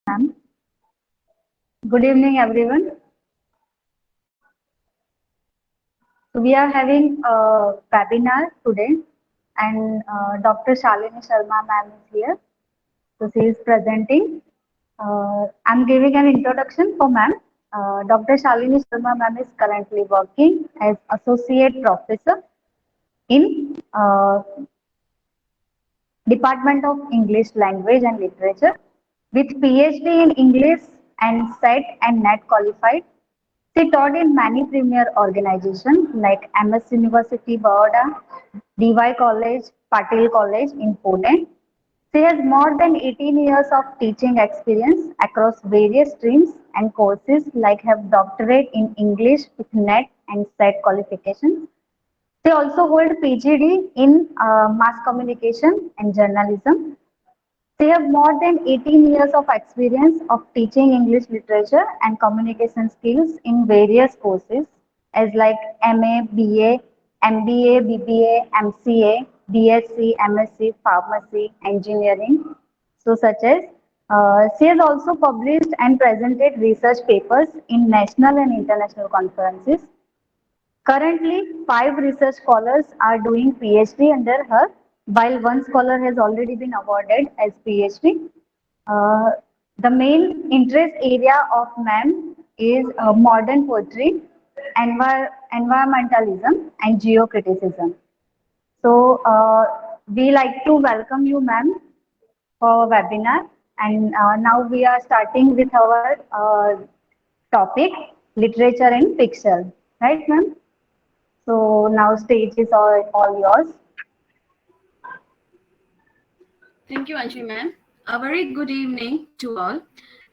Ma'am. Good evening, everyone. So we are having a webinar today, and Dr. Shalini Sharma ma'am is here. So she is presenting. I'm giving an introduction for ma'am. Dr. Shalini Sharma ma'am is currently working as associate professor in Department of English Language and Literature with PhD in English and SET and NET qualified. She taught in many premier organizations like MS University Baroda, DY College, Patil College in Pune. She has more than 18 years of teaching experience across various streams and courses like have doctorate in English with NET and SET qualifications. They also hold PhD in mass communication and journalism. They have more than 18 years of experience of teaching English literature and communication skills in various courses as like MA, BA, MBA, BBA, MCA, BSc, MSc, Pharmacy, Engineering. So such as she has also published and presented research papers in national and international conferences. Currently, 5 research scholars are doing PhD under her, while one scholar has already been awarded as PhD. Uh, the main interest area of ma'am is modern poetry, environmentalism, and geocriticism. So, we like to welcome you, ma'am, for webinar. And now we are starting with our topic, literature and fiction. Right, ma'am? So now stage is all yours. Thank you, Anjali ma'am. A very good evening to all.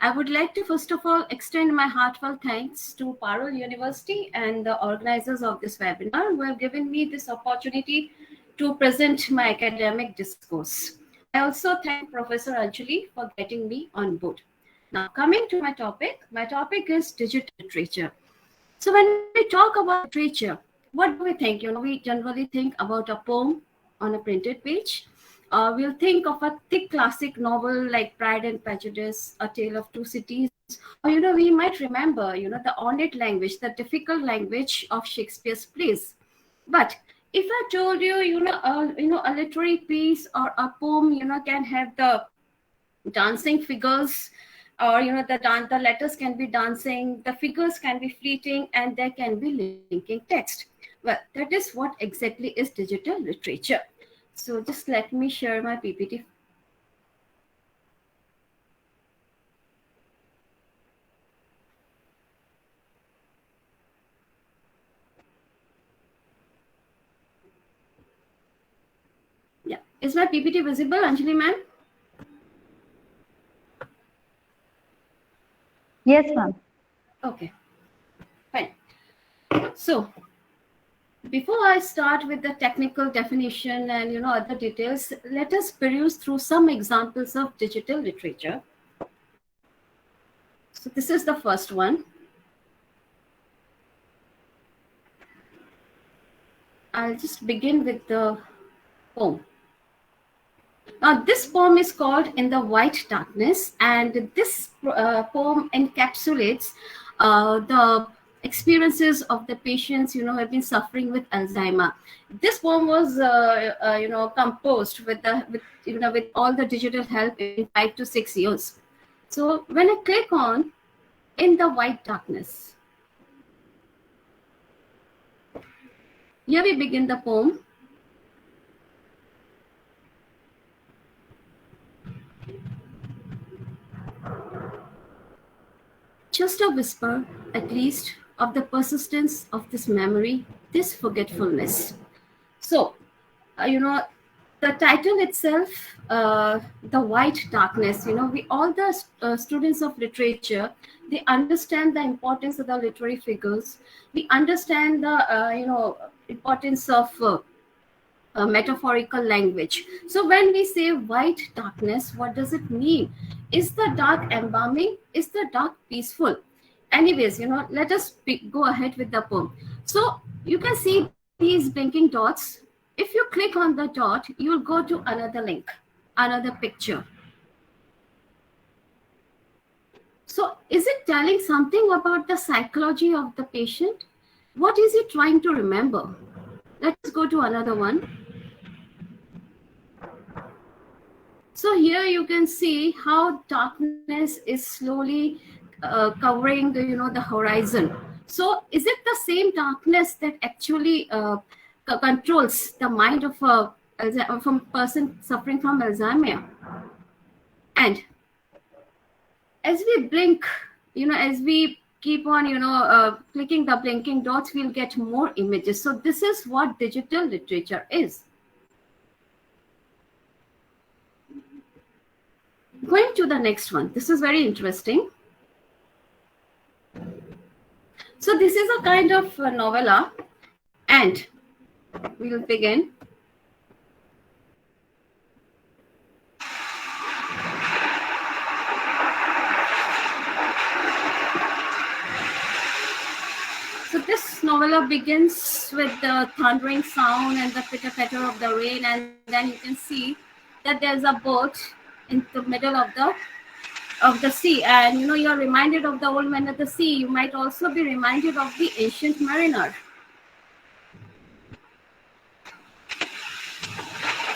I would like to first of all extend my heartfelt thanks to Parul University and the organizers of this webinar who have given me this opportunity to present my academic discourse. I also thank Professor Anjali for getting me on board. Now, coming to my topic is digital literature. So when we talk about literature, what do we think? We generally think about a poem on a printed page. We'll think of a thick classic novel like Pride and Prejudice, A Tale of Two Cities, or we might remember, the ornate language, the difficult language of Shakespeare's plays. But if I told you, a literary piece or a poem, can have the dancing figures, or the letters can be dancing, the figures can be fleeting, and there can be linking text. Well, that is what exactly is digital literature. So just let me share my PPT. Yeah, is my PPT visible, Anjali ma'am? Yes, ma'am. Okay, fine. So before I start with the technical definition and other details, let us peruse through some examples of digital literature. So this is the first one. I'll just begin with the poem. Now, this poem is called In the White Darkness, and this poem encapsulates the experiences of the patients, who have been suffering with Alzheimer. This poem was, composed with all the digital help in 5 to 6 years. So when I click on In the White Darkness, here we begin the poem. Just a whisper, at least, of the persistence of this memory, this forgetfulness. So, the title itself, The White Darkness, we all the students of literature, they understand the importance of the literary figures. We understand the, importance of metaphorical language. So when we say white darkness, what does it mean? Is the dark embalming? Is the dark peaceful? Anyways, let us go ahead with the poem. So you can see these blinking dots. If you click on the dot, you'll go to another link, another picture. So is it telling something about the psychology of the patient? What is it trying to remember? Let us go to another one. So here you can see how darkness is slowly covering the horizon. So is it the same darkness that actually controls the mind of a person suffering from Alzheimer? And as we blink, as we keep on clicking the blinking dots, we'll get more images. So this is what digital literature is. Going to the next one. This is very interesting. So this is a kind of novella, and we'll begin. So this novella begins with the thundering sound and the pitter-patter of the rain, and then you can see that there's a boat in the middle of the sea, and you're reminded of the old man at the sea. You might also be reminded of the ancient mariner.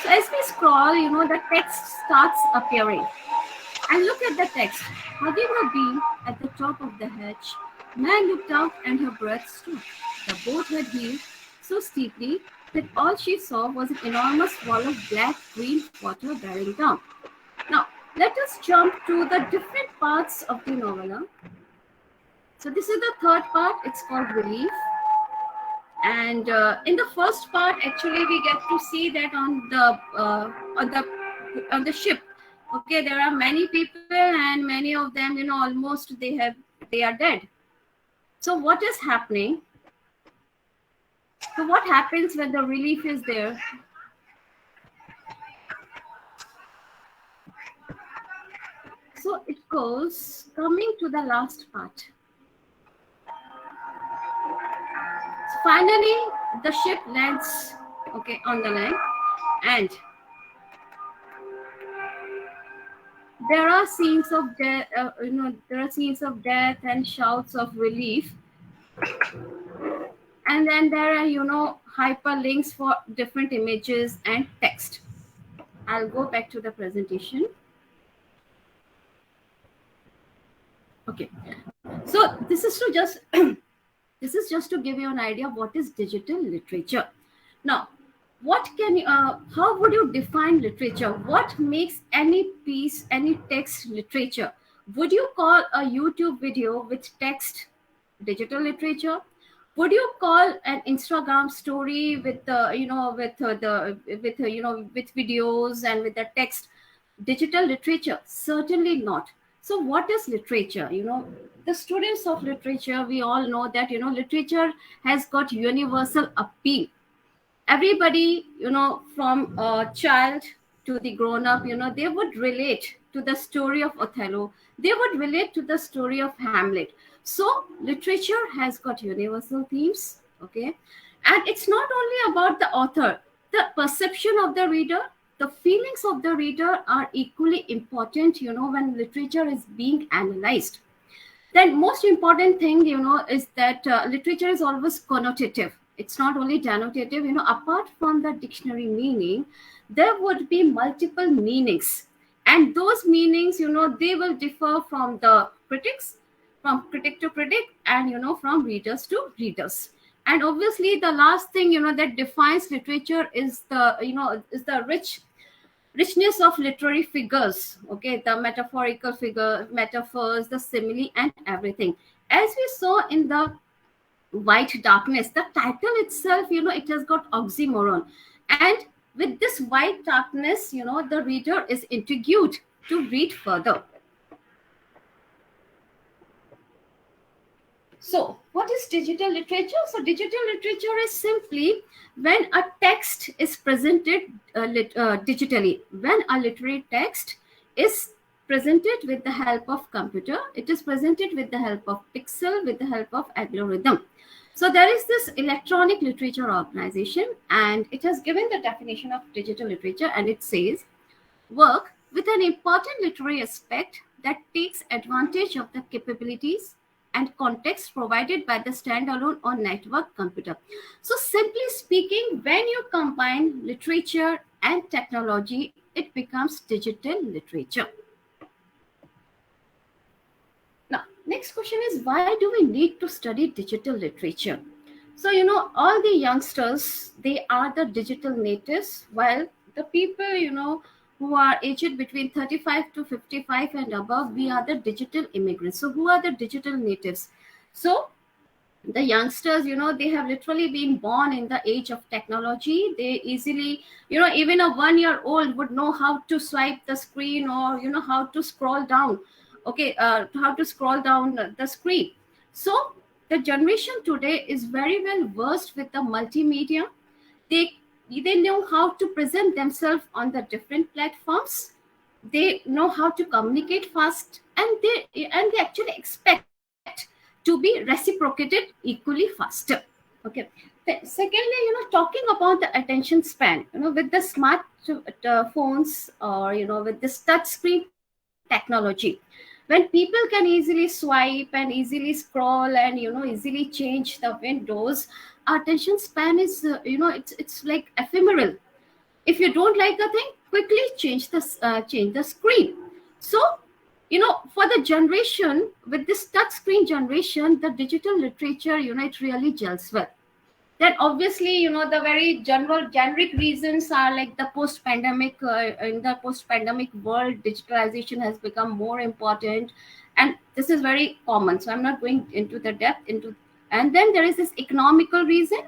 So as we scroll, the text starts appearing. And look at the text. Hugging a beam at the top of the hedge, Meg looked out and her breath stood. The boat had heeled so steeply that all she saw was an enormous wall of black-green water bearing down. Now, let us jump to the different parts of the novella. So this is the third part. It's called Relief. And in the first part, actually, we get to see that on the ship. Okay, there are many people, and many of them, almost they are dead. So what is happening? So what happens when the relief is there? So it goes, coming to the last part. So finally, the ship lands, okay, on the land, and there are scenes of death. There are scenes of death and shouts of relief, and then there are hyperlinks for different images and text. I'll go back to the presentation. Okay, so this is to just this is just to give you an idea of what is digital literature. Now, what can you how would you define literature? What makes any piece, any text literature? Would you call a YouTube video with text digital literature? Would you call an Instagram story with with videos and with the text digital literature? Certainly not. So what is literature? The students of literature, we all know that literature has got universal appeal. Everybody, from a child to the grown up, they would relate to the story of Othello. They would relate to the story of Hamlet. So literature has got universal themes, okay? And it's not only about the author. The perception of the reader, the feelings of the reader are equally important, when literature is being analyzed. Then most important thing, is that literature is always connotative. It's not only denotative. Apart from the dictionary meaning, there would be multiple meanings. And those meanings, they will differ from the critics, from critic to critic, and, from readers to readers. And obviously, the last thing, that defines literature is the richness of literary figures, okay, the metaphorical figure, metaphors, the simile, and everything. As we saw in the White Darkness, the title itself, it has got oxymoron. And with this white darkness, the reader is intrigued to read further. So what is digital literature? So digital literature is simply when a text is presented digitally. When a literary text is presented with the help of computer, it is presented with the help of pixel, with the help of algorithm. So there is this electronic literature organization, and it has given the definition of digital literature, and it says, work with an important literary aspect that takes advantage of the capabilities and context provided by the standalone or network computer. So, simply speaking, when you combine literature and technology, it becomes digital literature. Now, next question is, why do we need to study digital literature? So, all the youngsters, they are the digital natives, while the people, who are aged between 35 to 55 and above, we are the digital immigrants. So, who are the digital natives? So, the youngsters, they have literally been born in the age of technology. They easily, even a 1 year old would know how to swipe the screen, or how to scroll down, okay, how to scroll down the screen. So the generation today is very well versed with the multimedia. They they know how to present themselves on the different platforms. They know how to communicate fast, and they actually expect to be reciprocated equally faster. Okay. Secondly, talking about the attention span, with the smart phones, or with this touch screen technology, when people can easily swipe and easily scroll and easily change the windows, attention span is it's like ephemeral. If you don't like a thing, quickly change the screen. So for the generation, with this touch screen generation, the digital literature, it really gels well. Then obviously, the very generic reasons are like the post pandemic, in the post pandemic world, digitalization has become more important, and this is very common, so I'm not going into the depth into. And then there is this economical reason.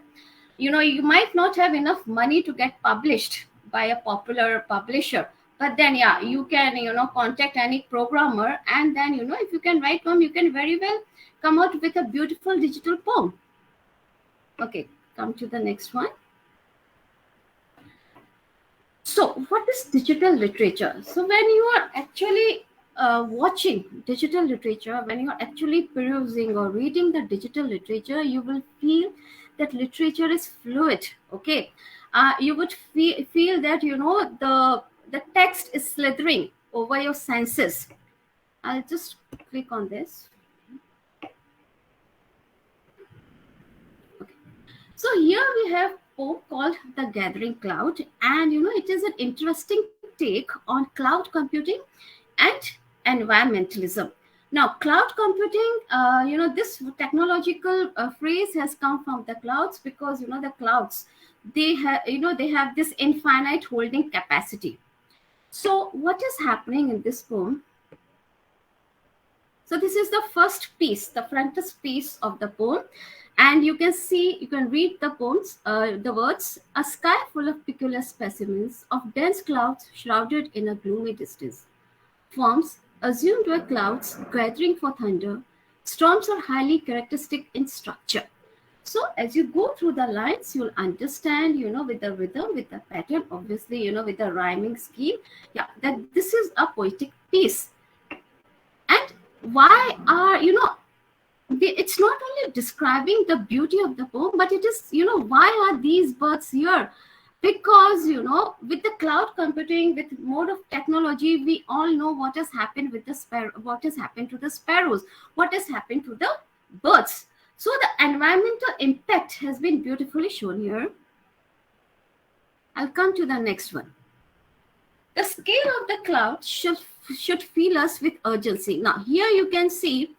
You might not have enough money to get published by a popular publisher, but then yeah, you can contact any programmer, and then if you can write poem, you can very well come out with a beautiful digital poem. Okay, come to the next one. So, what is digital literature? So, when you are actually watching digital literature, when you are actually perusing or reading the digital literature, you will feel that literature is fluid. Okay, you would feel that the text is slithering over your senses. I'll just click on this. Okay. So here we have a poem called The Gathering Cloud, and it is an interesting take on cloud computing and environmentalism. Now, cloud computing, this technological phrase has come from the clouds, because the clouds, they have this infinite holding capacity. So, what is happening in this poem? So this is the first piece, the frontispiece of the poem, and you can read the poems, the words: a sky full of peculiar specimens of dense clouds shrouded in a gloomy distance. Forms assumed were clouds gathering for thunder. Storms are highly characteristic in structure. So as you go through the lines, you'll understand, with the rhythm, with the pattern, obviously, with the rhyming scheme, yeah, that this is a poetic piece. And why are it's not only describing the beauty of the poem, but it is why are these birds here? Because with the cloud computing, with mode of technology, we all know what has happened with the sparrow, what has happened to the sparrows, what has happened to the birds. So the environmental impact has been beautifully shown here. I'll come to the next one. The scale of the cloud should fill us with urgency. Now here you can see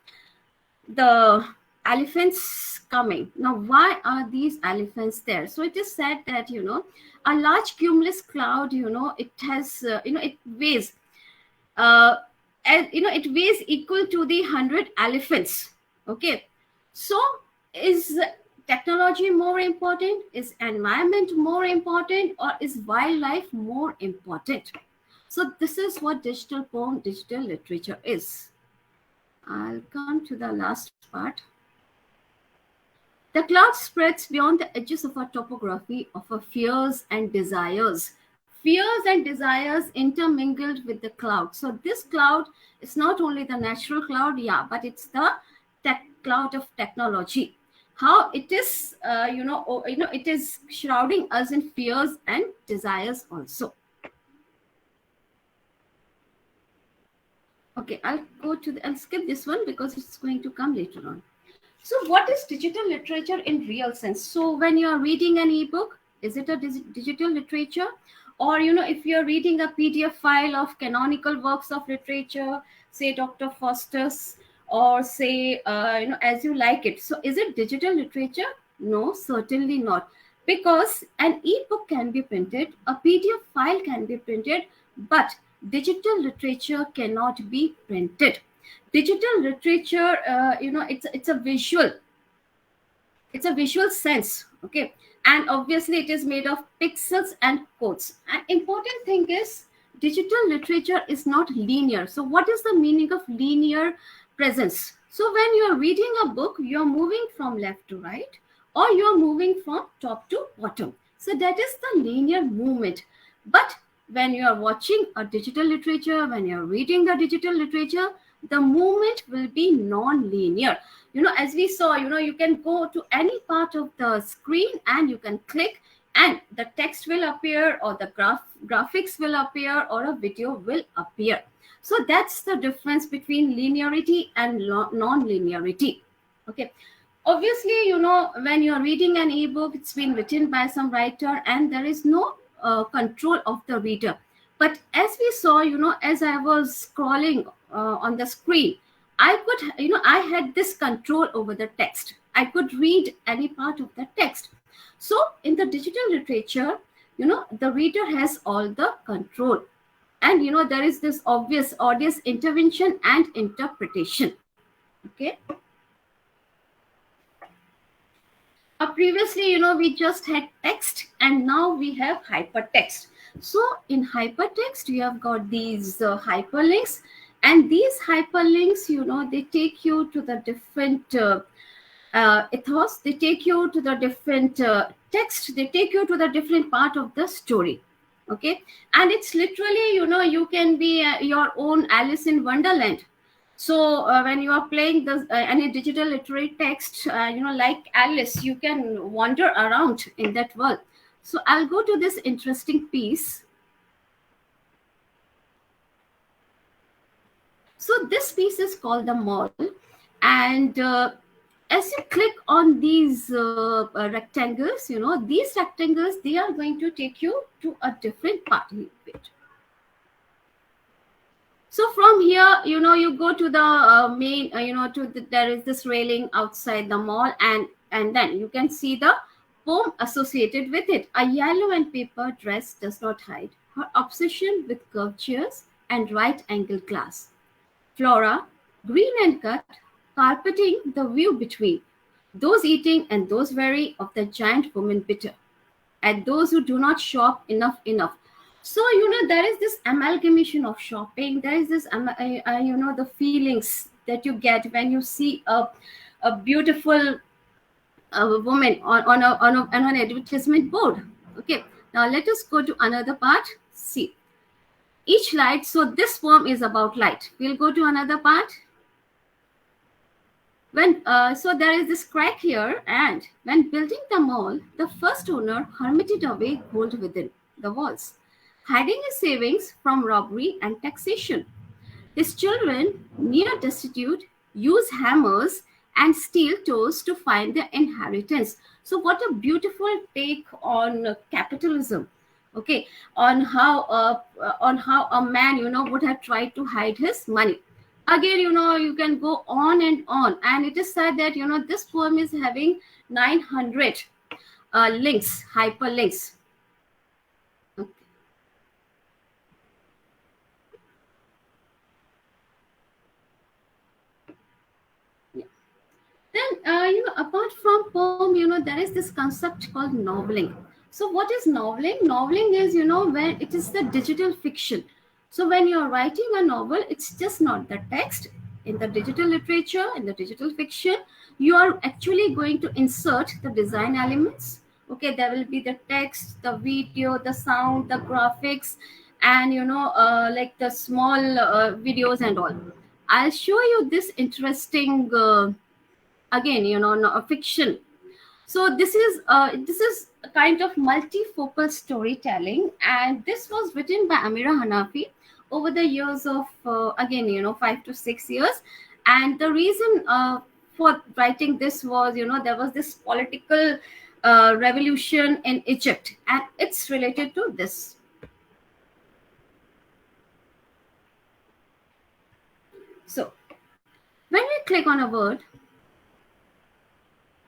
the elephants coming. Now why are these elephants there? So it is said that a large cumulus cloud, it has it weighs it weighs equal to the 100 elephants. Okay, so is technology more important, is environment more important, or is wildlife more important? So this is what digital poem, digital literature is. I'll come to the last part. The cloud spreads beyond the edges of our topography of our fears and desires. Fears and desires intermingled with the cloud. So this cloud is not only the natural cloud, yeah, but it's the cloud of technology. How it is, it is shrouding us in fears and desires also. Okay, I'll skip this one because it's going to come later on. So, what is digital literature in real sense? So, when you are reading an ebook, is it a digital literature? Or, if you're reading a PDF file of canonical works of literature, say Dr. Faustus, or say, as you like it. So, is it digital literature? No, certainly not. Because an ebook can be printed, a PDF file can be printed, but digital literature cannot be printed. Digital literature, it's a visual sense, okay, and obviously it is made of pixels and codes. An important thing is digital literature is not linear. So what is the meaning of linear presence? So when you're reading a book, you're moving from left to right, or you're moving from top to bottom. So that is the linear movement. But when you are watching a digital literature, when you're reading the digital literature, the movement will be non-linear. As we saw, you can go to any part of the screen and you can click, and the text will appear, or the graphics will appear, or a video will appear. So that's the difference between linearity and non-linearity. Okay. Obviously, when you're reading an ebook, it's been written by some writer and there is no control of the reader. But as we saw, as I was scrolling on the screen, I had this control over the text. I could read any part of the text. So in the digital literature, the reader has all the control. And, there is this obvious audience intervention and interpretation. Okay. Previously, we just had text, and now we have hypertext. So in hypertext, you have got these hyperlinks, and these hyperlinks, they take you to the different ethos, they take you to the different text, they take you to the different part of the story. Okay. And it's literally, you can be your own Alice in Wonderland. So when you are playing any digital literary text, like Alice, you can wander around in that world. So I'll go to this interesting piece. So this piece is called The Mall. And as you click on these rectangles, these rectangles, they are going to take you to a different part. So from here, you go to the main, there is this railing outside the mall, and then you can see the poem associated with it. A yellow and paper dress does not hide her obsession with curvatures and right-angled glass. Flora, green and cut, carpeting the view between those eating and those weary of the giant woman bitter, and those who do not shop enough. So there is this amalgamation of shopping. There is this the feelings that you get when you see a beautiful woman on an advertisement board. Okay, now let us go to another part. See, each light. So this poem is about light. We'll go to another part. So there is this crack here, and when building the mall, the first owner hermited away gold within the walls, hiding his savings from robbery and taxation. His children, near destitute, use hammers and steel toes to find their inheritance. So what a beautiful take on capitalism. Okay, on how a man would have tried to hide his money. Again, you can go on, and it is said that this poem is having 900 links, hyperlinks. Okay. Yeah. Then apart from poem, there is this concept called noveling. So what is noveling? Noveling is when it is the digital fiction. So when you're writing a novel, it's just not the text. In the digital literature, in the digital fiction, you are actually going to insert the design elements. Okay, there will be the text, the video, the sound, the graphics, and like the small videos and all. I'll show you this interesting again, a fiction. So this is a kind of multifocal storytelling, and this was written by Amira Hanafi over the years of, again, 5 to 6 years. And the reason for writing this was, there was this political revolution in Egypt, and it's related to this. So when we click on a word,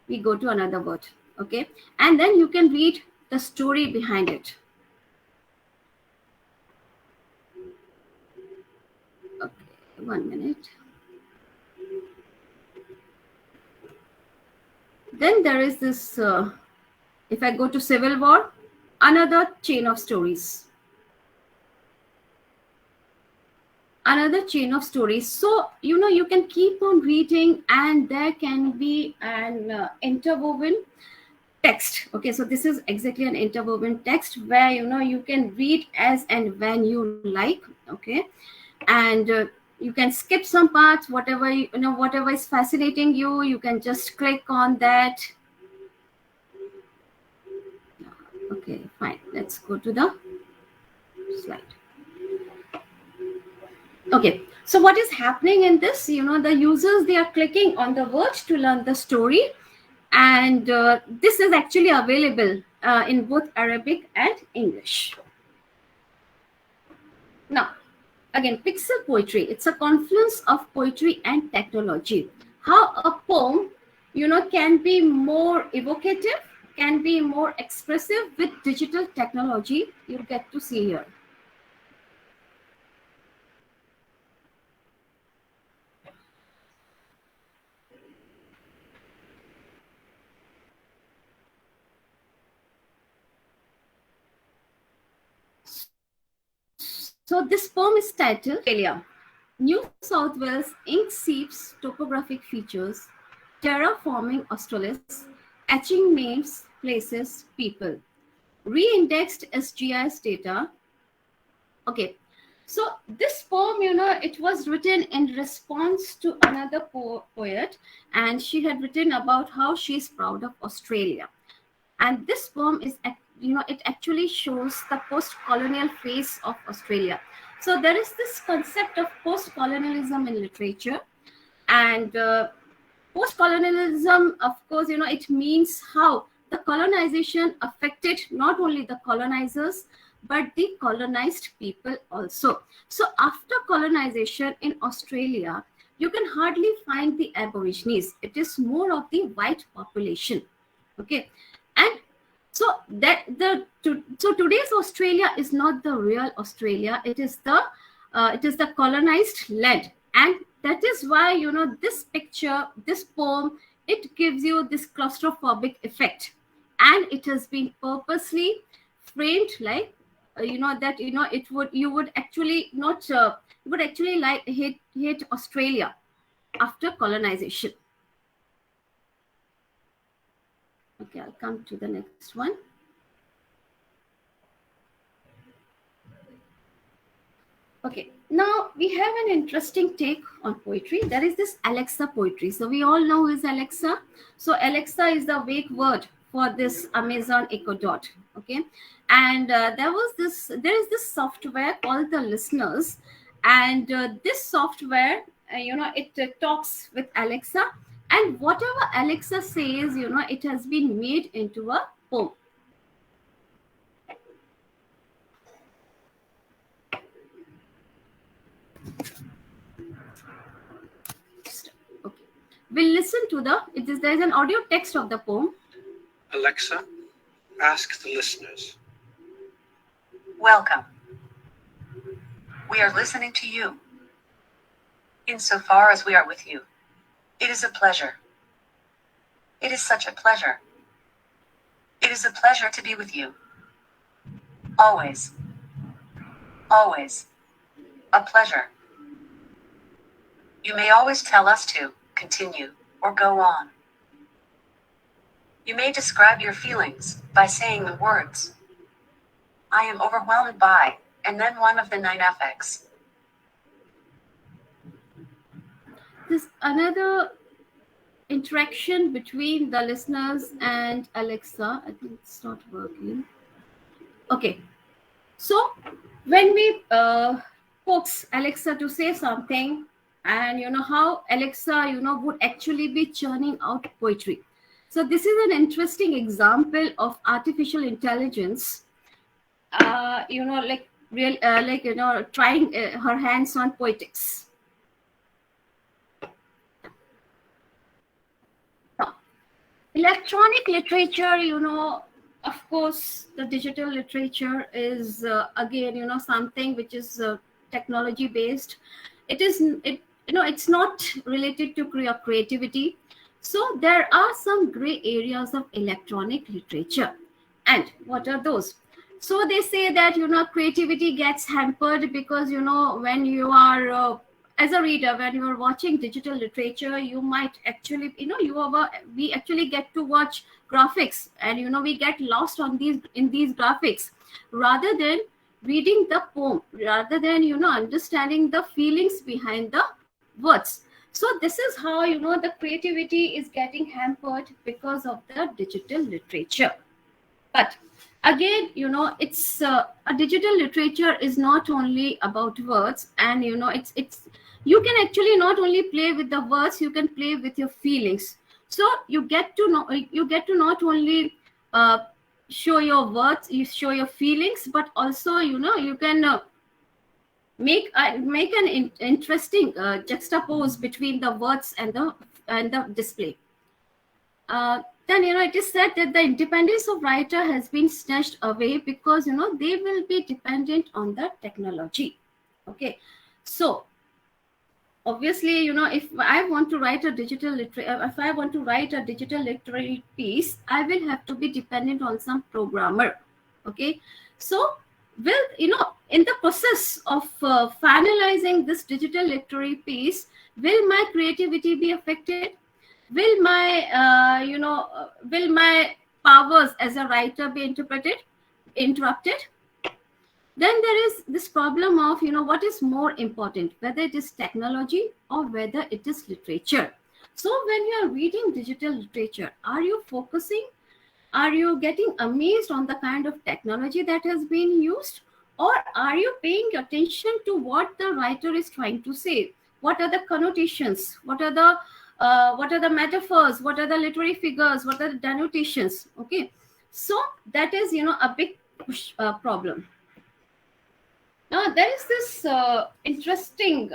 we go to another word, okay? And then you can read the story behind it. Okay, 1 minute. Then there is this, if I go to Civil War, another chain of stories. Another chain of stories. So, you can keep on reading, and there can be an interwoven text. Okay, so this is exactly an interwoven text where, you can read as and when you like. Okay, and you can skip some parts, whatever, whatever is fascinating you, you can just click on that. Okay, fine. Let's go to the slide. Okay, so what is happening in this? The users, they are clicking on the word to learn the story, and this is actually available in both Arabic and English. Now, again, pixel poetry. It's a confluence of poetry and technology. How a poem, can be more evocative, can be more expressive with digital technology. You'll get to see here. So this poem is titled Australia. New South Wales ink seeps topographic features, terraforming Australis, etching names, places, people, re-indexed SGIS data. Okay, so this poem, it was written in response to another poet, and she had written about how she's proud of Australia. And this poem is, it actually shows the post-colonial phase of Australia. So there is this concept of post-colonialism in literature, and post-colonialism, of course, it means how the colonization affected not only the colonizers, but the colonized people also. So after colonization in Australia, you can hardly find the Aborigines. It is more of the white population. Okay, and so so today's Australia is not the real Australia. It is the colonized land, and that is why this picture, this poem, it gives you this claustrophobic effect, and it has been purposely framed like that you would actually not you would actually like hate Australia after colonization. Okay, I'll come to the next one. Okay, now we have an interesting take on poetry. There is this Alexa poetry. So we all know who is Alexa. So Alexa is the wake word for this Amazon Echo Dot. Okay, and there is this software called the Listeners, and this software, it talks with Alexa, and whatever Alexa says, it has been made into a poem. Okay, we'll listen to there is an audio text of the poem. Alexa, ask the listeners. Welcome. We are listening to you. Insofar as we are with you, it is a pleasure. It is such a pleasure. It is a pleasure to be with you. Always. Always. A pleasure. You may always tell us to continue or go on. You may describe your feelings by saying the words, I am overwhelmed by, and then one of the 9 affects. There's another interaction between the listeners and Alexa. I think it's not working. Okay, so when we coax Alexa to say something, and how Alexa would actually be churning out poetry. So this is an interesting example of artificial intelligence, like real, like trying her hands on poetics. Now, electronic literature, of course, the digital literature is again, something which is technology based. It's not related to creativity. So there are some gray areas of electronic literature. And what are those? So they say that creativity gets hampered because when you are as a reader, when you are watching digital literature, you might actually we actually get to watch graphics, and we get lost on these graphics rather than reading the poem, rather than understanding the feelings behind the words. So this is how the creativity is getting hampered because of the digital literature. But again, it's a digital literature is not only about words, and it's you can actually not only play with the words, you can play with your feelings. So you get to not only uh, show your words, you show your feelings, but also you can make an interesting juxtapose between the words and the display. Then it is said that the independence of writer has been snatched away because they will be dependent on the technology. Okay, so obviously if I want to write a if I want to write a digital literary piece, I will have to be dependent on some programmer. Okay, so will in the process of finalizing this digital literary piece, will my creativity be affected? Will my powers as a writer be interrupted? Then there is this problem of what is more important, whether it is technology or whether it is literature. So when you are reading digital literature, are you focusing, are you getting amazed on the kind of technology that has been used, or are you paying attention to what the writer is trying to say? What are the connotations? What are the metaphors? What are the literary figures? What are the denotations? Okay, so that is a big problem. Now there is this interesting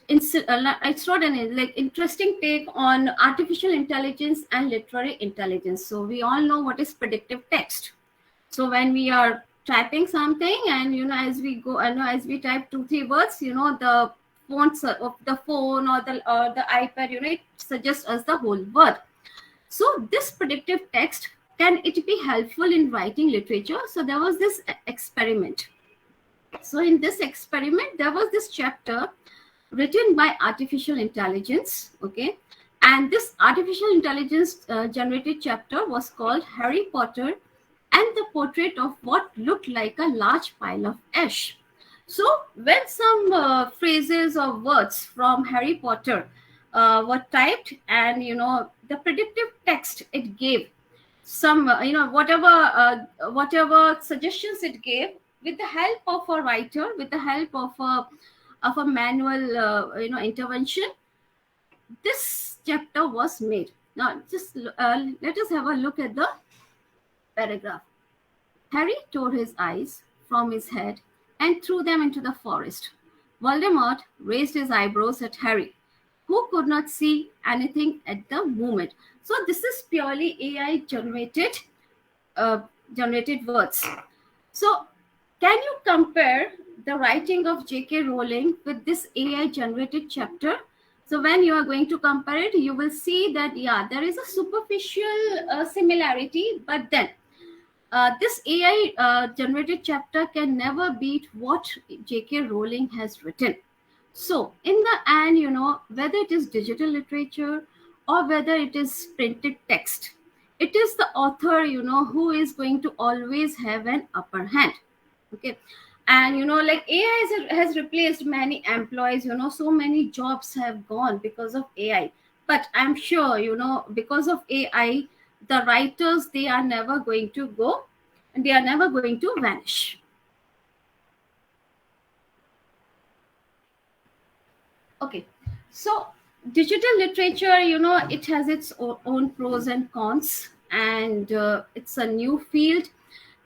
it's not an like interesting take on artificial intelligence and literary intelligence. So we all know what is predictive text. So when we are typing something, and as we go, as we type 2-3 words, the fonts of the phone or the iPad, it suggests us the whole word. So this predictive text, can it be helpful in writing literature? So there was this experiment. So in this experiment, there was this chapter written by artificial intelligence. Okay, and this artificial intelligence generated chapter was called Harry Potter and the Portrait of What Looked Like a Large Pile of Ash. So when some phrases or words from Harry Potter were typed, and the predictive text it gave, some whatever suggestions it gave, with the help of a writer, with the help of a manual intervention, this chapter was made. Now just let us have a look at the paragraph. Harry tore his eyes from his head and threw them into the forest. Voldemort raised his eyebrows at Harry, who could not see anything at the moment. So this is purely AI generated words. So can you compare the writing of J.K. Rowling with this AI generated chapter? So when you are going to compare it, you will see that there is a superficial similarity, but then this AI generated chapter can never beat what J.K. Rowling has written. So in the end, whether it is digital literature or whether it is printed text, it is the author, who is going to always have an upper hand. Okay, and like AI has replaced many employees. So many jobs have gone because of AI. But I'm sure because of AI, the writers, they are never going to go, and they are never going to vanish. Okay, so digital literature, it has its own pros and cons, and it's a new field.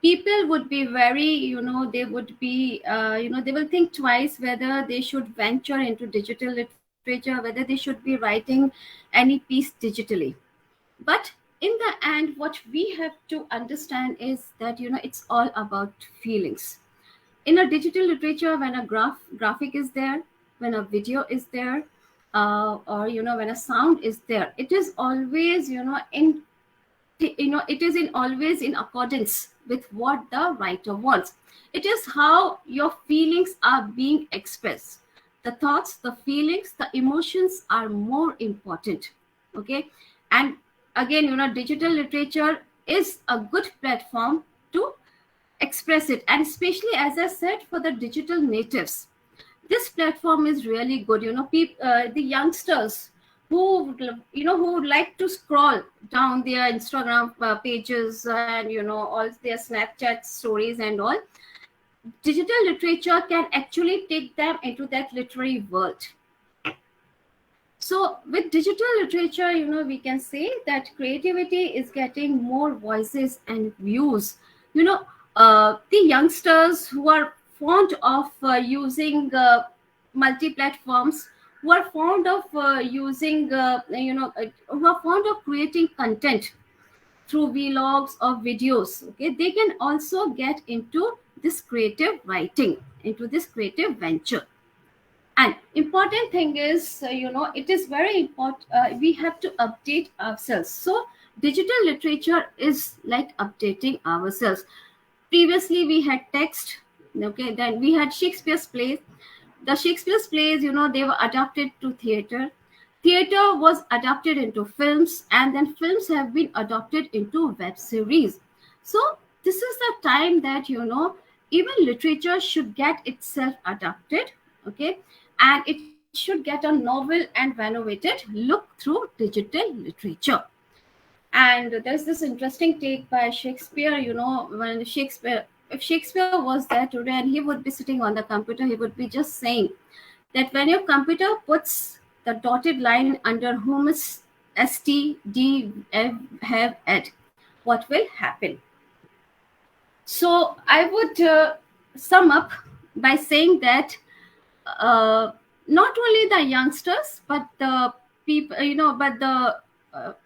People would be very, they would be, they will think twice whether they should venture into digital literature, whether they should be writing any piece digitally. But in the end, what we have to understand is that, it's all about feelings. In a digital literature, when a graphic is there, when a video is there, or when a sound is there, it is always, it is in always in accordance with what the writer wants. It is how your feelings are being expressed. The thoughts, the feelings, the emotions are more important. Okay. And again, digital literature is a good platform to express it, and especially, as I said, for the digital natives, this platform is really good. The youngsters who would like to scroll down their Instagram pages, and all their Snapchat stories and all, digital literature can actually take them into that literary world. So with digital literature, we can say that creativity is getting more voices and views. The youngsters who are fond of using multi platforms, who are fond of who are fond of creating content through vlogs or videos. Okay, they can also get into this creative writing, into this creative venture. And important thing is, it is very important, we have to update ourselves. So digital literature is like updating ourselves. Previously we had text, okay, then we had Shakespeare's plays. The Shakespeare's plays, they were adapted to theater. Theater was adapted into films, and then films have been adapted into web series. So this is the time that, even literature should get itself adapted. Okay, and it should get a novel and renovated look through digital literature. And there's this interesting take by Shakespeare. When Shakespeare, if Shakespeare was there today and he would be sitting on the computer, he would be just saying that when your computer puts the dotted line under humus std have what will happen? So I would sum up by saying that not only the youngsters, but the people, but the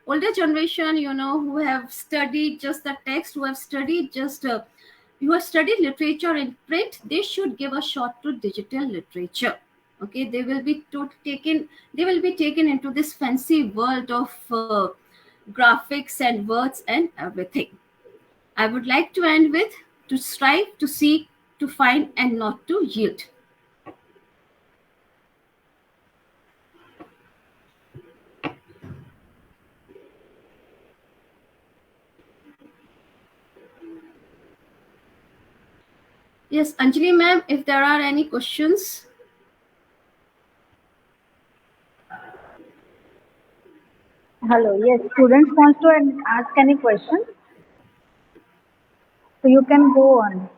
older generation, who have studied just the text, who have studied just who have studied literature in print, they should give a shot to digital literature. Okay, they will be taken into this fancy world of graphics and words and everything. I would like to end with, to strive, to seek, to find, and not to yield. Yes, Anjali ma'am, if there are any questions. Hello, yes, students wants to ask any question, so you can go on.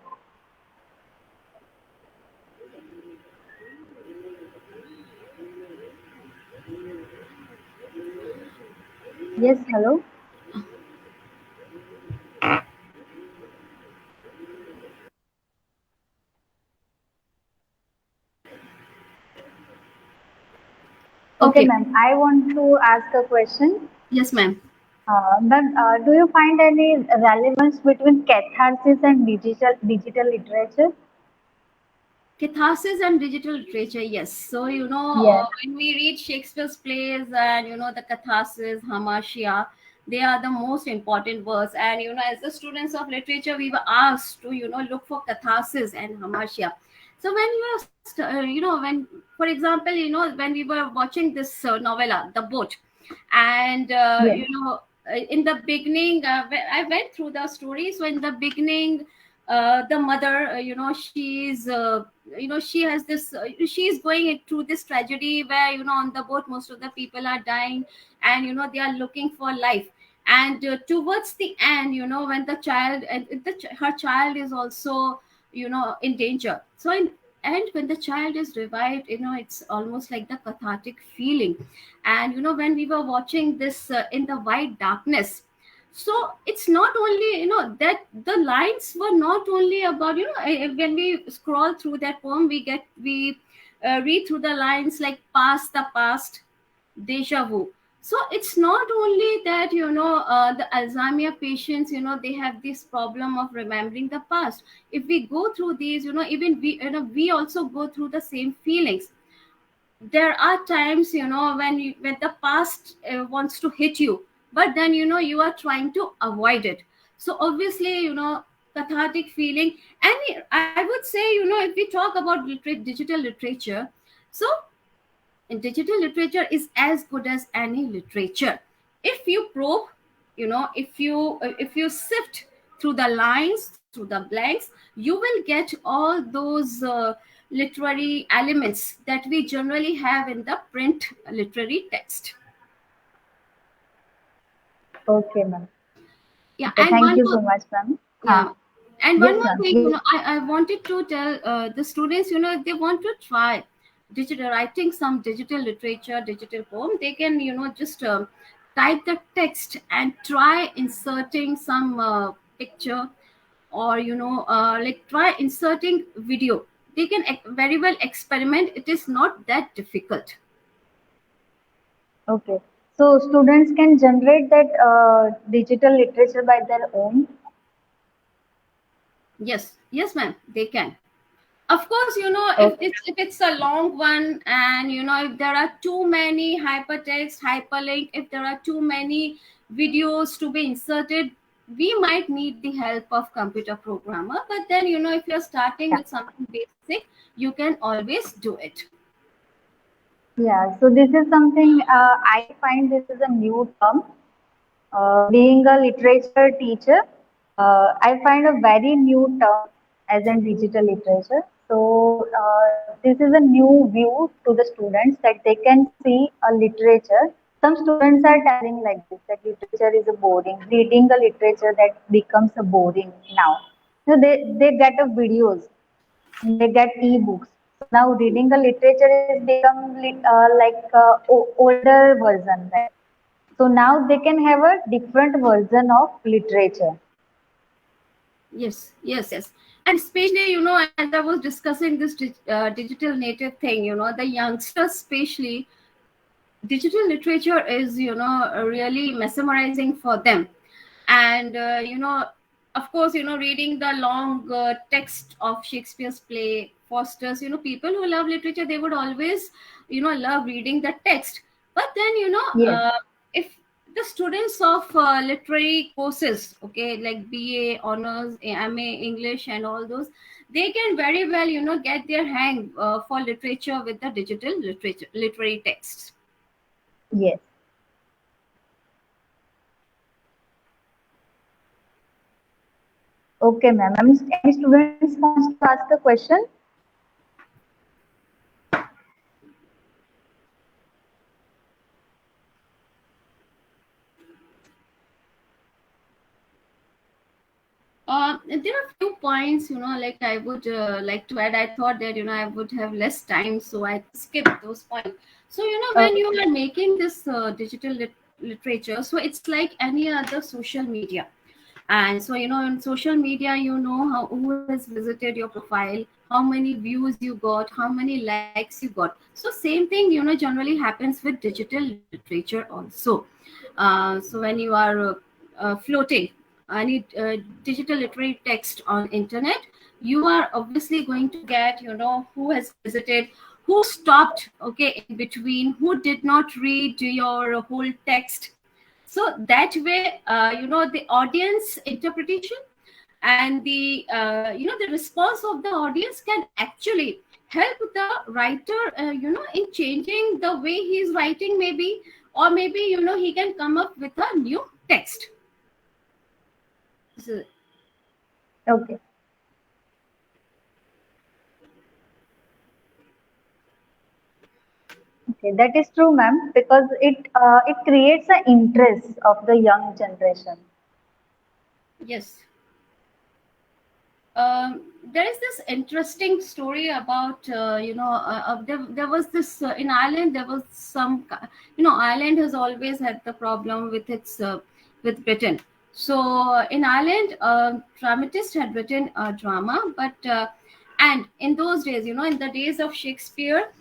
Yes, hello. Okay, Okay. ma'am. I want to ask a question. Yes, ma'am. Ma'am, do you find any relevance between catharsis and digital literature? Catharsis and digital literature, yes. So, Yes. when we read Shakespeare's plays, and, the catharsis, hamartia, they are the most important words. And, as the students of literature, we were asked to, look for catharsis and hamartia. So when you are, when, for example, when we were watching this novella, The Boat, and, Yes. in the beginning, I went through the story. So in the beginning, the mother, she has this, she's going through this tragedy where, on the boat, most of the people are dying, and, they are looking for life. And towards the end, when the child, and her child is also, in danger. So and when the child is revived, it's almost like the cathartic feeling. And when we were watching this in the white darkness, so it's not only that the lines were not only about when we scroll through that poem, we read through the lines like past the past, deja vu. So it's not only that the Alzheimer patients, they have this problem of remembering the past. If we go through these, even we also go through the same feelings. There are times when the past wants to hit you, but then you are trying to avoid it. So obviously, cathartic feeling. And I would say, if we talk about digital literature, so and digital literature is as good as any literature. If you probe, if you sift through the lines, through the blanks, you will get all those literary elements that we generally have in the print literary text. Okay, ma'am. Yeah, Okay, and thank one you more. so much, ma'am. Yeah, and one Yes, more ma'am. thing, Yes. I wanted to tell the students, if they want to try digital writing, some digital literature, digital poem, they can, just type the text and try inserting some picture, or like try inserting video. They can very well experiment. It is not that difficult. Okay. So students can generate that digital literature by their own. Yes, ma'am, they can. Of course, Okay. if it's a long one, and if there are too many hypertext, hyperlink, if there are too many videos to be inserted, we might need the help of computer programmer. But then, if you're starting Yeah. with something basic, you can always do it. Yeah. So this is something I find this is a new term. Being a literature teacher, I find a very new term as in digital literature. So this is a new view to the students that they can see a literature. Some students are telling like this that literature is a boring. Reading a literature that becomes a boring now. So they get a videos, they get e-books. So now reading a literature is become like older version, right? So now they can have a different version of literature. Yes. And especially, as I was discussing this digital native thing, the youngsters especially, digital literature is really mesmerizing for them. And of course, reading the long text of Shakespeare's play fosters, people who love literature, they would always love reading the text. But then, Yes, if the students of literary courses, okay, like BA honors, MA English and all those, they can very well get their hang for literature with the digital literature literary texts. yes. Okay, ma'am. Any students wants to ask a question? There are few points, like I would like to add. I thought that, I would have less time, so I skipped those points. So, when you Okay. are making this digital literature, so it's like any other social media. And so, in social media, who has visited your profile, how many views you got, how many likes you got. So same thing, generally happens with digital literature also. So when you are floating any digital literary text on internet, you are obviously going to get, who has visited, who stopped, okay, in between, who did not read your whole text. So that way, the audience interpretation and the response of the audience can actually help the writer, in changing the way he is writing, maybe, or maybe, he can come up with a new text. So, Okay. Okay. That is true, ma'am, because it creates an interest of the young generation. yes. Um, there is this interesting story about there was this in Ireland. There was some Ireland has always had the problem with its with Britain. So in Ireland, a dramatist had written a drama, but and in those days, in the days of Shakespeare,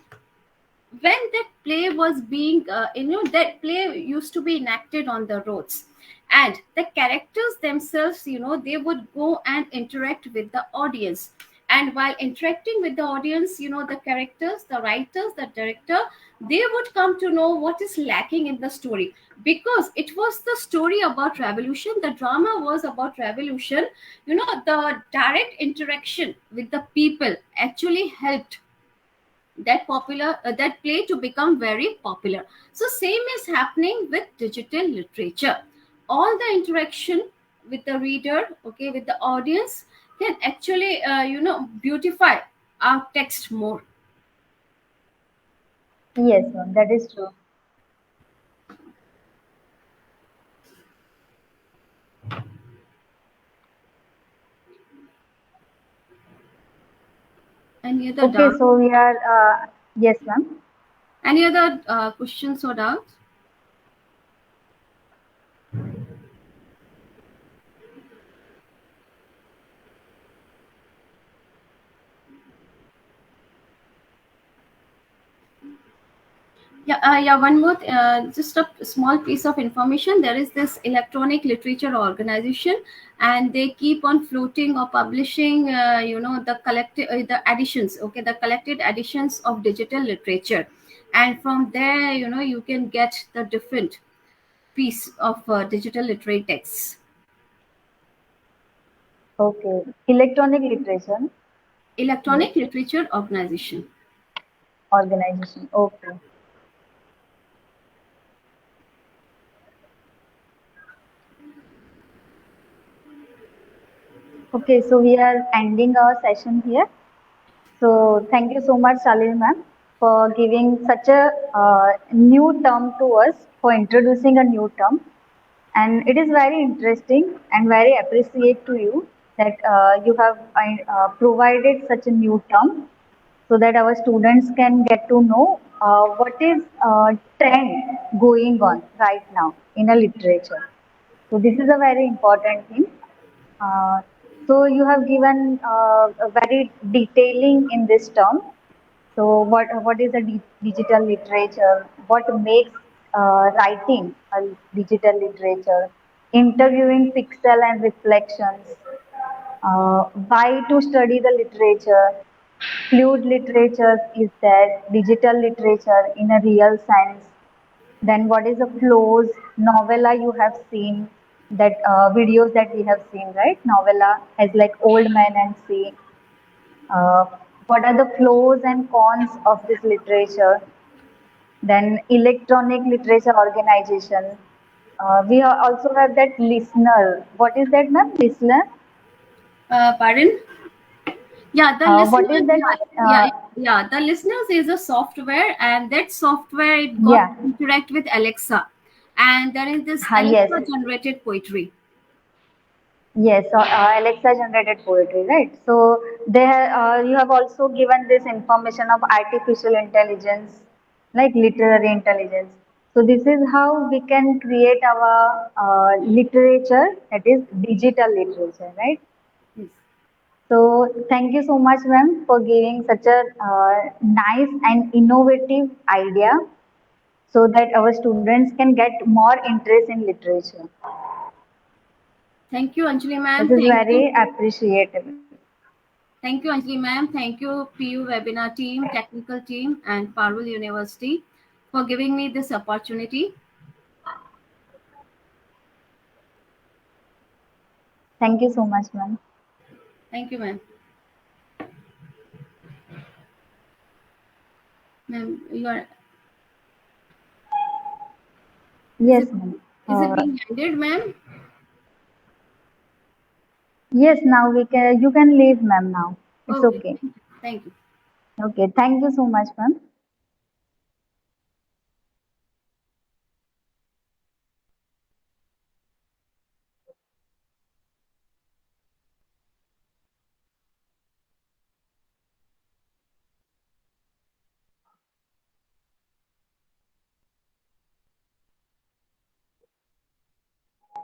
when that play was being that play used to be enacted on the roads, and the characters themselves, they would go and interact with the audience. And while interacting with the audience, the characters, the writers, the director, they would come to know what is lacking in the story, because it was the story about revolution. The drama was about revolution. The direct interaction with the people actually helped that play to become very popular. So same is happening with digital literature. All the interaction with the reader, okay, with the audience, can actually beautify our text more. Yes, ma'am, that is true. Any other Okay, doubt? so we are, yes, ma'am. Any other questions or doubts? Yeah, one more, just a small piece of information. There is this electronic literature organization, and they keep on floating or publishing, the collected, the editions, okay, the collected editions of digital literature, and from there, you can get the different piece of digital literary texts. Okay, electronic literature. Yes, Electronic literature organization. organization. Okay. Okay, so we are ending our session here. So thank you so much, Shalini ma'am, for giving such a new term to us, for introducing a new term. And it is very interesting and very appreciate to you that you have provided such a new term so that our students can get to know what is trend going on right now in a literature. So this is a very important thing. Uh, so you have given a very detailing in this term. So what is a digital literature? What makes writing a digital literature? Interviewing pixel and reflections. Why to study the literature? Fluid literature is there. Digital literature in a real sense. Then what is the flows? Novella you have seen that videos that we have seen, right? Novella as like Old Man and Sea. Uh, what are the flows and cons of this literature? Then electronic literature organization. Also have that listener. What is that, ma'am? Listener. Pardon? Yeah, the What is listeners. that? Yeah. The listeners is a software, and that software, it got Yeah. to interact with Alexa, and there is this Yes. Alexa generated poetry. Yes, Alexa generated poetry, right? So you have also given this information of artificial intelligence, like literary intelligence. So this is how we can create our literature, that is digital literature, right? Yes. So thank you so much, ma'am, for giving such a nice and innovative idea so that our students can get more interest in literature. Thank you, Anjali This ma'am. is very appreciable. Thank you, Anjali ma'am. Thank you, PU webinar team, technical team, and Parul University for giving me this opportunity. Thank you so much, ma'am. Thank you, ma'am. Ma'am, you are. Is Yes, it ma'am. is it being ended, ma'am? Yes, now we can. You can leave, ma'am. Now it's Okay. okay. Thank you. Okay. Thank you so much, ma'am.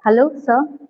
Hello, sir.